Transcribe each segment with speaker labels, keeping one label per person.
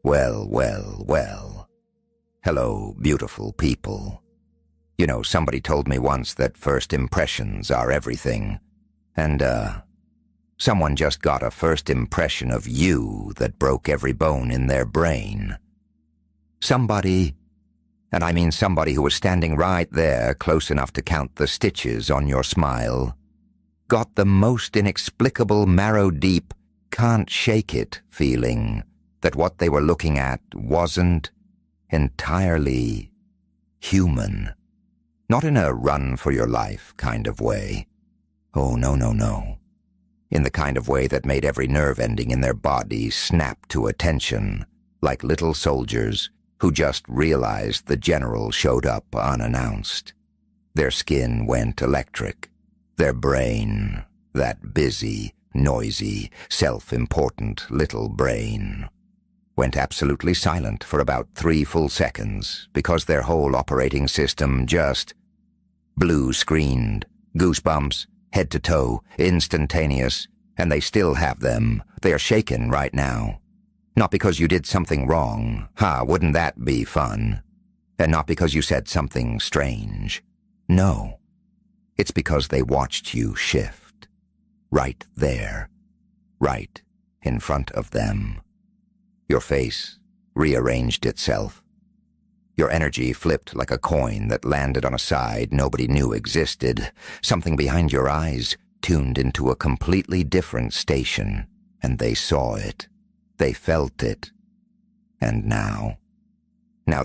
Speaker 1: Well, well, well. Hello, beautiful people. You know, somebody told me once that first impressions are everything. And, someone just got a first impression of you that broke every bone in their brain. Somebody, and I mean somebody who was standing right there close enough to count the stitches on your smile, got the most inexplicable marrow-deep, can't-shake-it feeling that what they were looking at wasn't entirely human. Not in a run-for-your-life kind of way. Oh, no, no, no. In the kind of way that made every nerve ending in their body snap to attention, like little soldiers who just realized the general showed up unannounced. Their skin went electric. Their brain, that busy, noisy, self-important little brain, went absolutely silent for about 3 full seconds because their whole operating system just blue-screened, goosebumps, head to toe, instantaneous, and they still have them. They are shaken right now. Not because you did something wrong, wouldn't that be fun? And not because you said something strange. No, it's because they watched you shift. Right there, right in front of them. Your face rearranged itself. Your energy flipped like a coin that landed on a side nobody knew existed. Something behind your eyes tuned into a completely different station, and they saw it. They felt it. And now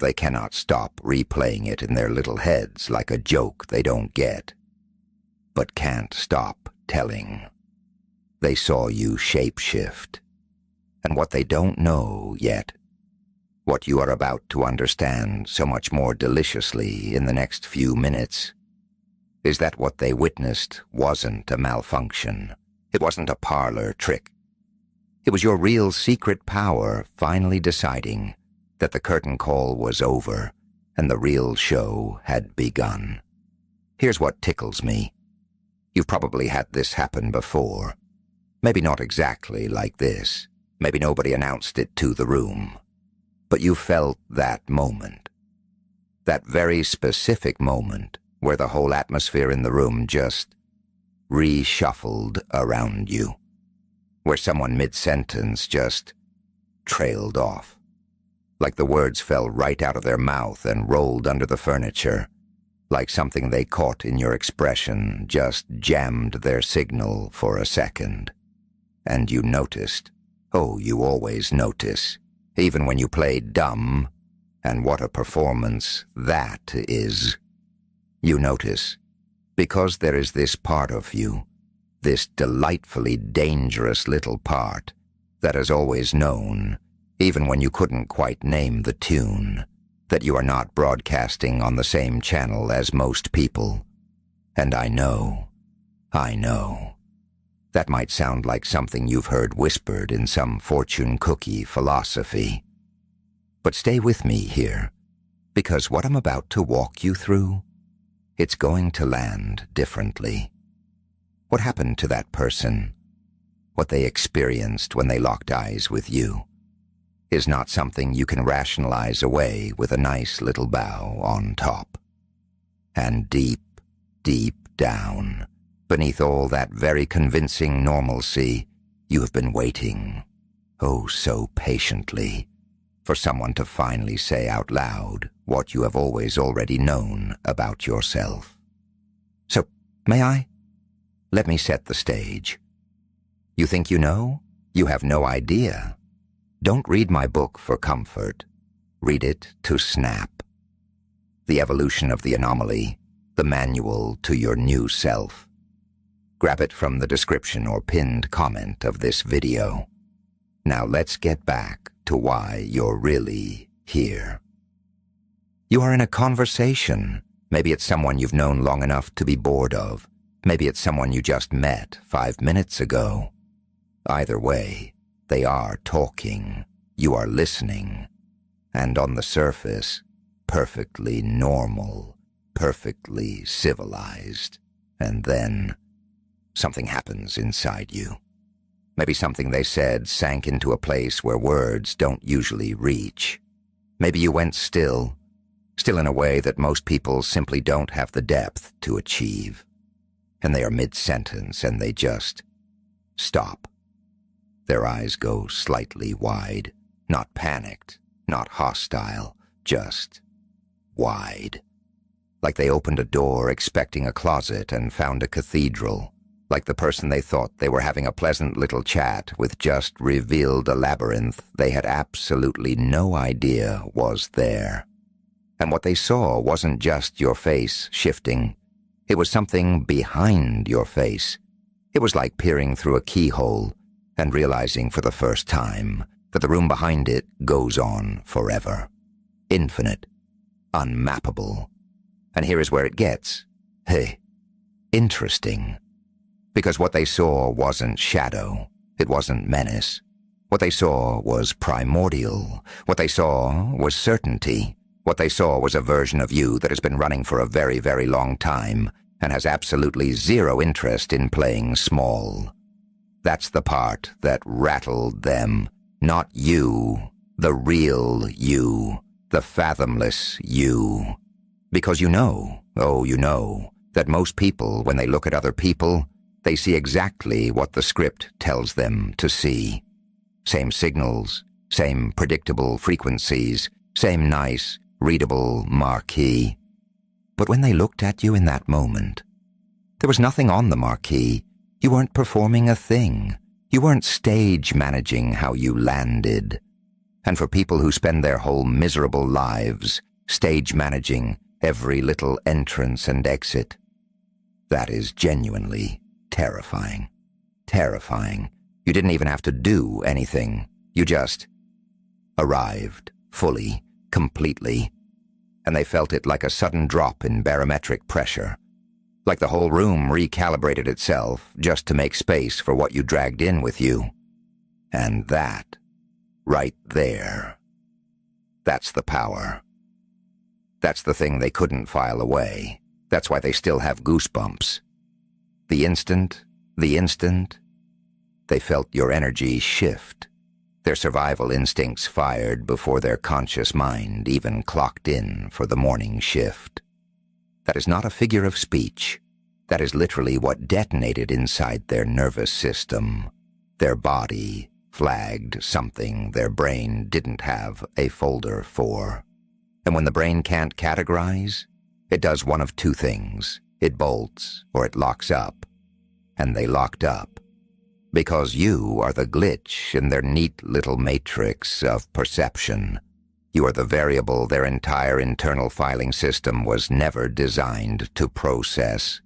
Speaker 1: they cannot stop replaying it in their little heads like a joke they don't get, but can't stop telling. They saw you shapeshift. And what they don't know yet, what you are about to understand so much more deliciously in the next few minutes, is that what they witnessed wasn't a malfunction. It wasn't a parlor trick. It was your real secret power finally deciding that the curtain call was over and the real show had begun. Here's what tickles me. You've probably had this happen before. Maybe not exactly like this. Maybe nobody announced it to the room. But you felt that moment. That very specific moment where the whole atmosphere in the room just reshuffled around you. Where someone mid-sentence just trailed off. Like the words fell right out of their mouth and rolled under the furniture. Like something they caught in your expression just jammed their signal for a second. And you noticed. Oh, you always notice, even when you play dumb, and what a performance that is. You notice, because there is this part of you, this delightfully dangerous little part, that has always known, even when you couldn't quite name the tune, that you are not broadcasting on the same channel as most people. And I know. That might sound like something you've heard whispered in some fortune cookie philosophy. But stay with me here, because what I'm about to walk you through, it's going to land differently. What happened to that person, what they experienced when they locked eyes with you, is not something you can rationalize away with a nice little bow on top. And deep, deep down, beneath all that very convincing normalcy, you have been waiting, oh so patiently, for someone to finally say out loud what you have always already known about yourself. So, may I? Let me set the stage. You think you know? You have no idea. Don't read my book for comfort. Read it to snap. The Evolution of the Anomaly, the manual to your new self. Grab it from the description or pinned comment of this video. Now let's get back to why you're really here. You are in a conversation. Maybe it's someone you've known long enough to be bored of. Maybe it's someone you just met 5 minutes ago. Either way, they are talking. You are listening. And on the surface, perfectly normal, perfectly civilized. And then something happens inside you. Maybe something they said sank into a place where words don't usually reach. Maybe you went still in a way that most people simply don't have the depth to achieve. And they are mid-sentence and they just stop. Their eyes go slightly wide, not panicked, not hostile, just wide. Like they opened a door expecting a closet and found a cathedral. Like the person they thought they were having a pleasant little chat with just revealed a labyrinth they had absolutely no idea was there. And what they saw wasn't just your face shifting. It was something behind your face. It was like peering through a keyhole and realizing for the first time that the room behind it goes on forever. Infinite. Unmappable. And here is where it gets, interesting. Because what they saw wasn't shadow. It wasn't menace. What they saw was primordial. What they saw was certainty. What they saw was a version of you that has been running for a very, very long time and has absolutely zero interest in playing small. That's the part that rattled them. Not you, the real you, the fathomless you. Because you know, that most people, when they look at other people, they see exactly what the script tells them to see. Same signals, same predictable frequencies, same nice, readable marquee. But when they looked at you in that moment, there was nothing on the marquee. You weren't performing a thing. You weren't stage managing how you landed. And for people who spend their whole miserable lives stage managing every little entrance and exit, that is genuinely terrifying. Terrifying. You didn't even have to do anything. You just arrived, fully, completely, and they felt it like a sudden drop in barometric pressure. Like the whole room recalibrated itself just to make space for what you dragged in with you. And that, right there, that's the power. That's the thing they couldn't file away. That's why they still have goosebumps. The instant, they felt your energy shift. Their survival instincts fired before their conscious mind even clocked in for the morning shift. That is not a figure of speech. That is literally what detonated inside their nervous system. Their body flagged something their brain didn't have a folder for. And when the brain can't categorize, it does one of two things. It bolts or it locks up. And they locked up. Because you are the glitch in their neat little matrix of perception. You are the variable their entire internal filing system was never designed to process.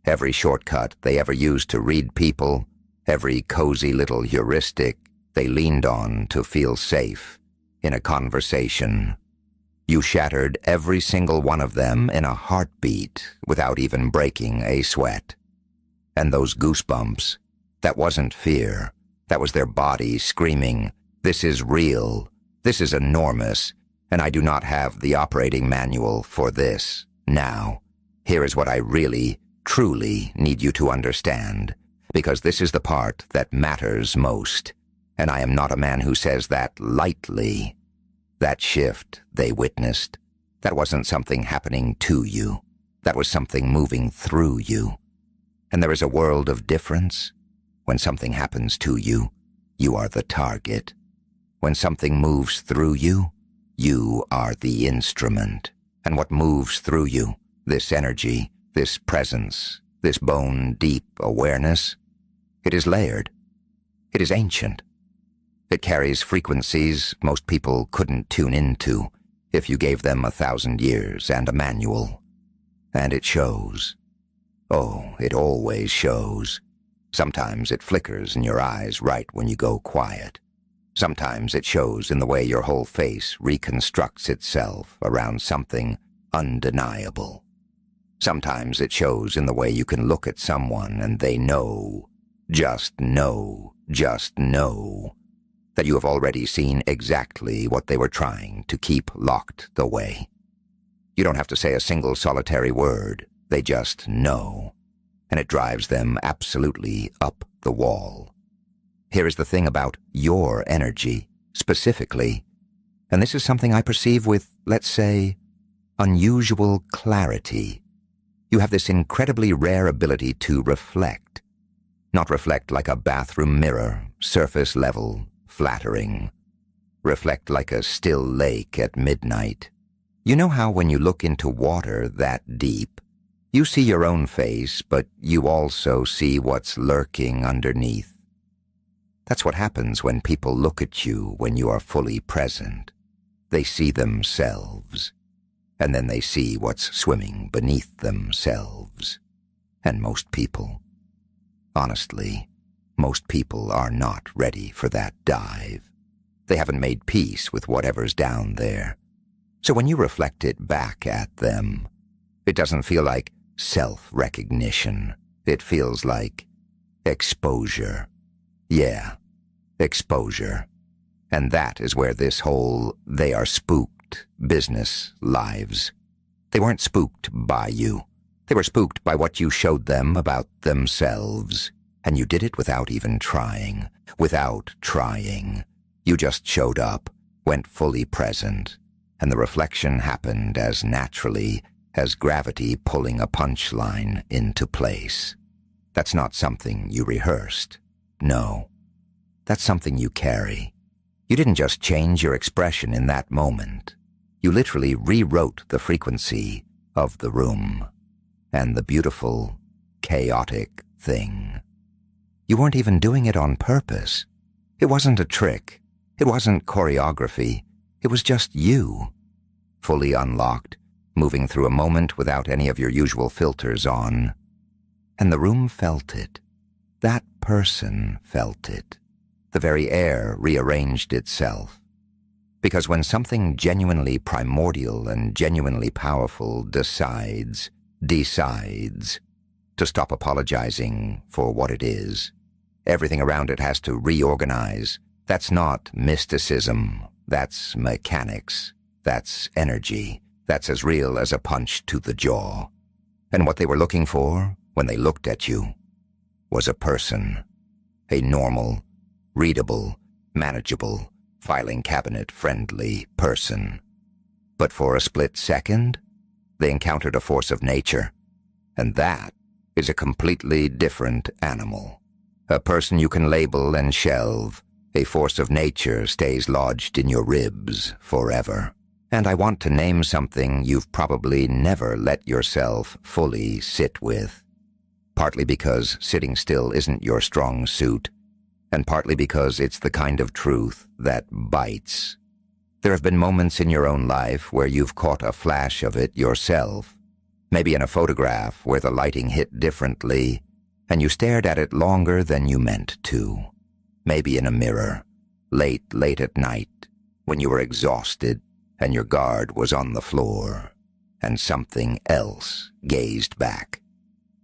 Speaker 1: Every shortcut they ever used to read people, every cozy little heuristic they leaned on to feel safe in a conversation. You shattered every single one of them in a heartbeat without even breaking a sweat. And those goosebumps, that wasn't fear. That was their body screaming, "This is real. This is enormous. And I do not have the operating manual for this. Now, here is what I really, truly need you to understand, because this is the part that matters most. And I am not a man who says that lightly." That shift they witnessed, that wasn't something happening to you. That was something moving through you. And there is a world of difference. When something happens to you, you are the target. When something moves through you, you are the instrument. And what moves through you, this energy, this presence, this bone-deep awareness, it is layered. It is ancient. It carries frequencies most people couldn't tune into if you gave them 1,000 years and a manual. And it shows. Oh, it always shows. Sometimes it flickers in your eyes right when you go quiet. Sometimes it shows in the way your whole face reconstructs itself around something undeniable. Sometimes it shows in the way you can look at someone and they know, just know, that you have already seen exactly what they were trying to keep locked away. You don't have to say a single solitary word. They just know. And it drives them absolutely up the wall. Here is the thing about your energy, specifically, and this is something I perceive with, let's say, unusual clarity. You have this incredibly rare ability to reflect. Not reflect like a bathroom mirror, surface level, flattering. Reflect like a still lake at midnight. You know how when you look into water that deep, you see your own face, but you also see what's lurking underneath? That's what happens when people look at you when you are fully present. They see themselves, and then they see what's swimming beneath themselves. And most people, honestly, most people are not ready for that dive. They haven't made peace with whatever's down there. So when you reflect it back at them, it doesn't feel like self-recognition. It feels like exposure. Yeah, exposure. And that is where this whole "they are spooked" business lives. They weren't spooked by you. They were spooked by what you showed them about themselves. And you did it without even trying. Without trying. You just showed up, went fully present, and the reflection happened as naturally as gravity pulling a punchline into place. That's not something you rehearsed. No. That's something you carry. You didn't just change your expression in that moment. You literally rewrote the frequency of the room and the beautiful, chaotic thing. You weren't even doing it on purpose. It wasn't a trick. It wasn't choreography. It was just you, fully unlocked, moving through a moment without any of your usual filters on. And the room felt it. That person felt it. The very air rearranged itself. Because when something genuinely primordial and genuinely powerful decides to stop apologizing for what it is, everything around it has to reorganize. That's not mysticism. That's mechanics. That's energy. That's as real as a punch to the jaw. And what they were looking for, when they looked at you, was a person. A normal, readable, manageable, filing cabinet-friendly person. But for a split second, they encountered a force of nature. And that is a completely different animal. A person you can label and shelve. A force of nature stays lodged in your ribs forever. And I want to name something you've probably never let yourself fully sit with. Partly because sitting still isn't your strong suit, and partly because it's the kind of truth that bites. There have been moments in your own life where you've caught a flash of it yourself, maybe in a photograph where the lighting hit differently, and you stared at it longer than you meant to. Maybe in a mirror, late at night, when you were exhausted and your guard was on the floor, and something else gazed back.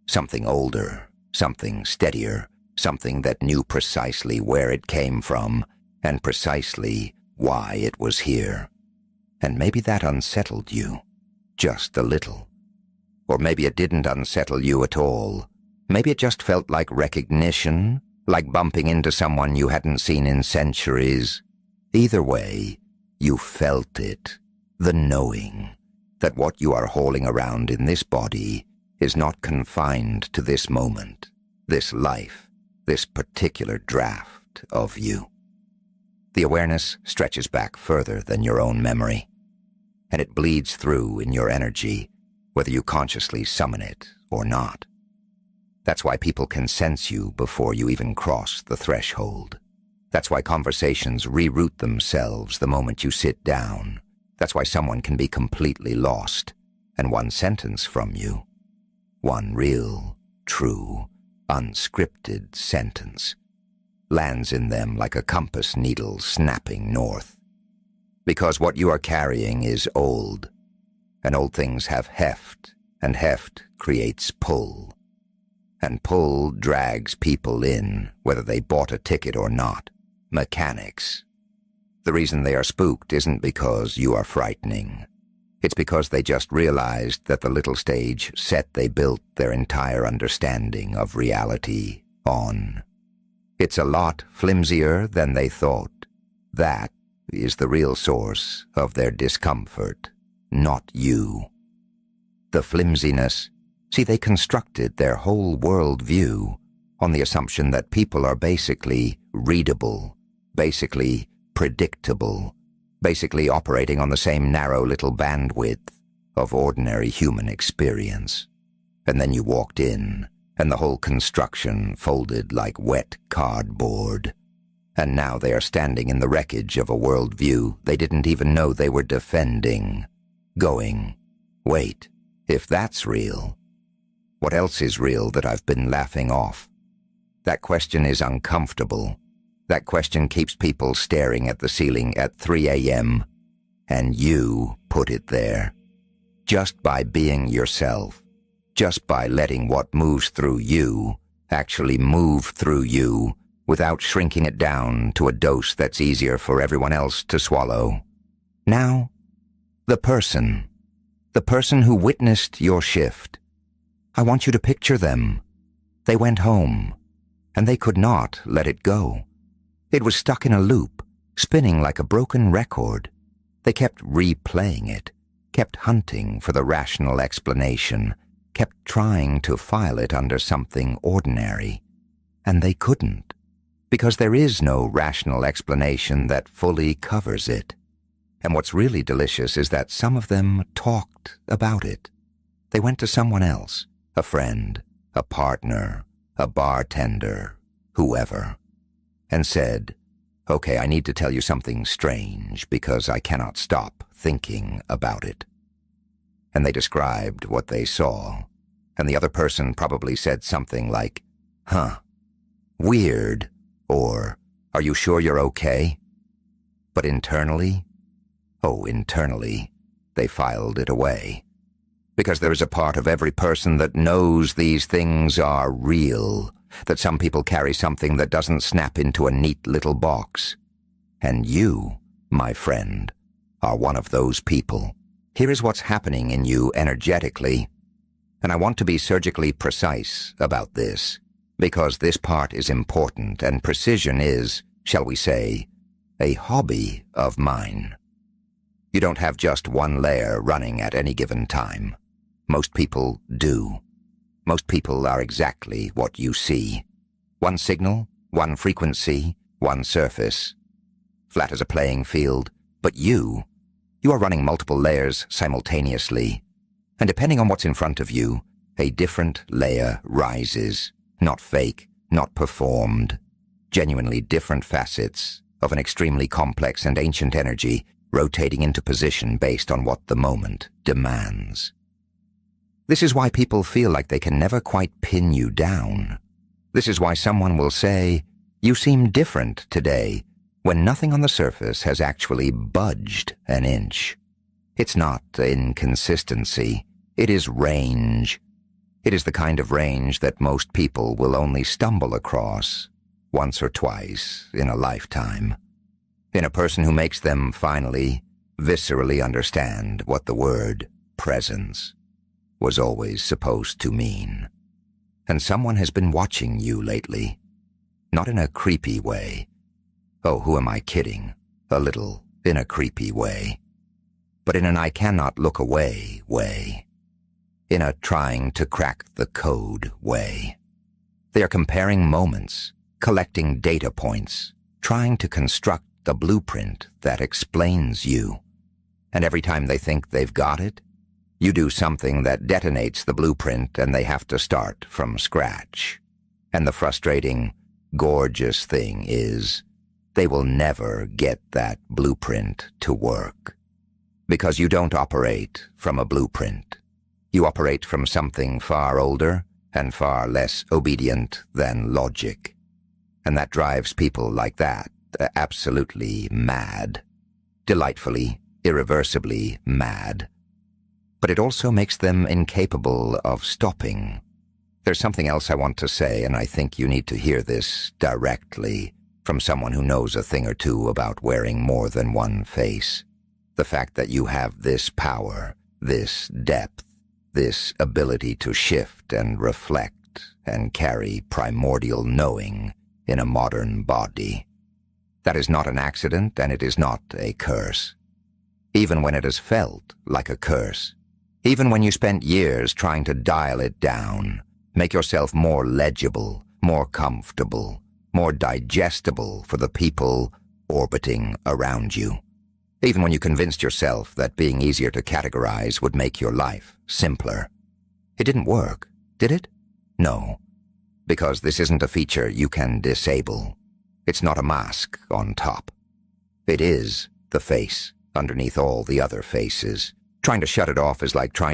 Speaker 1: Something older, something steadier, something that knew precisely where it came from and precisely why it was here. And maybe that unsettled you, just a little. Or maybe it didn't unsettle you at all. Maybe it just felt like recognition, like bumping into someone you hadn't seen in centuries. Either way, you felt it, the knowing that what you are hauling around in this body is not confined to this moment, this life, this particular draft of you. The awareness stretches back further than your own memory, and it bleeds through in your energy, whether you consciously summon it or not. That's why people can sense you before you even cross the threshold. That's why conversations reroute themselves the moment you sit down. That's why someone can be completely lost, and one sentence from you, one real, true, unscripted sentence, lands in them like a compass needle snapping north. Because what you are carrying is old, and old things have heft, and heft creates pull. And pull drags people in, whether they bought a ticket or not. Mechanics. The reason they are spooked isn't because you are frightening. It's because they just realized that the little stage set they built their entire understanding of reality on. It's a lot flimsier than they thought. That is the real source of their discomfort, not you. The flimsiness, see, they constructed their whole worldview on the assumption that people are basically readable, basically predictable, basically operating on the same narrow little bandwidth of ordinary human experience. And then you walked in, and the whole construction folded like wet cardboard. And now they are standing in the wreckage of a worldview they didn't even know they were defending, going, wait, if that's real, what else is real that I've been laughing off? That question is uncomfortable. That question keeps people staring at the ceiling at 3 a.m. And you put it there. Just by being yourself, just by letting what moves through you actually move through you without shrinking it down to a dose that's easier for everyone else to swallow. Now, the person who witnessed your shift, I want you to picture them. They went home, and they could not let it go. It was stuck in a loop, spinning like a broken record. They kept replaying it, kept hunting for the rational explanation, kept trying to file it under something ordinary. And they couldn't, because there is no rational explanation that fully covers it. And what's really delicious is that some of them talked about it. They went to someone else, a friend, a partner, a bartender, whoever, and said, okay, I need to tell you something strange because I cannot stop thinking about it. And they described what they saw, and the other person probably said something like, huh, weird, or are you sure you're okay? But internally, they filed it away. Because there is a part of every person that knows these things are real, that some people carry something that doesn't snap into a neat little box. And you, my friend, are one of those people. Here is what's happening in you energetically. And I want to be surgically precise about this, because this part is important and precision is, shall we say, a hobby of mine. You don't have just one layer running at any given time. Most people do. Most people are exactly what you see. One signal, one frequency, one surface. Flat as a playing field, but you are running multiple layers simultaneously. And depending on what's in front of you, a different layer rises. Not fake, not performed. Genuinely different facets of an extremely complex and ancient energy rotating into position based on what the moment demands. This is why people feel like they can never quite pin you down. This is why someone will say, you seem different today, when nothing on the surface has actually budged an inch. It's not inconsistency, it is range. It is the kind of range that most people will only stumble across once or twice in a lifetime. In a person who makes them finally, viscerally understand what the word presence was always supposed to mean. And someone has been watching you lately. Not in a creepy way. Oh, who am I kidding? A little in a creepy way. But in an I cannot look away way. In a trying to crack the code way. They are comparing moments, collecting data points, trying to construct the blueprint that explains you. And every time they think they've got it, you do something that detonates the blueprint and they have to start from scratch. And the frustrating, gorgeous thing is, they will never get that blueprint to work. Because you don't operate from a blueprint. You operate from something far older and far less obedient than logic. And that drives people like that absolutely mad. Delightfully, irreversibly mad. But it also makes them incapable of stopping. There's something else I want to say, and I think you need to hear this directly from someone who knows a thing or two about wearing more than one face. The fact that you have this power, this depth, this ability to shift and reflect and carry primordial knowing in a modern body. That is not an accident, and it is not a curse. Even when it has felt like a curse, even when you spent years trying to dial it down, make yourself more legible, more comfortable, more digestible for the people orbiting around you. Even when you convinced yourself that being easier to categorize would make your life simpler. It didn't work, did it? No, because this isn't a feature you can disable. It's not a mask on top. It is the face underneath all the other faces. Trying to shut it off is like trying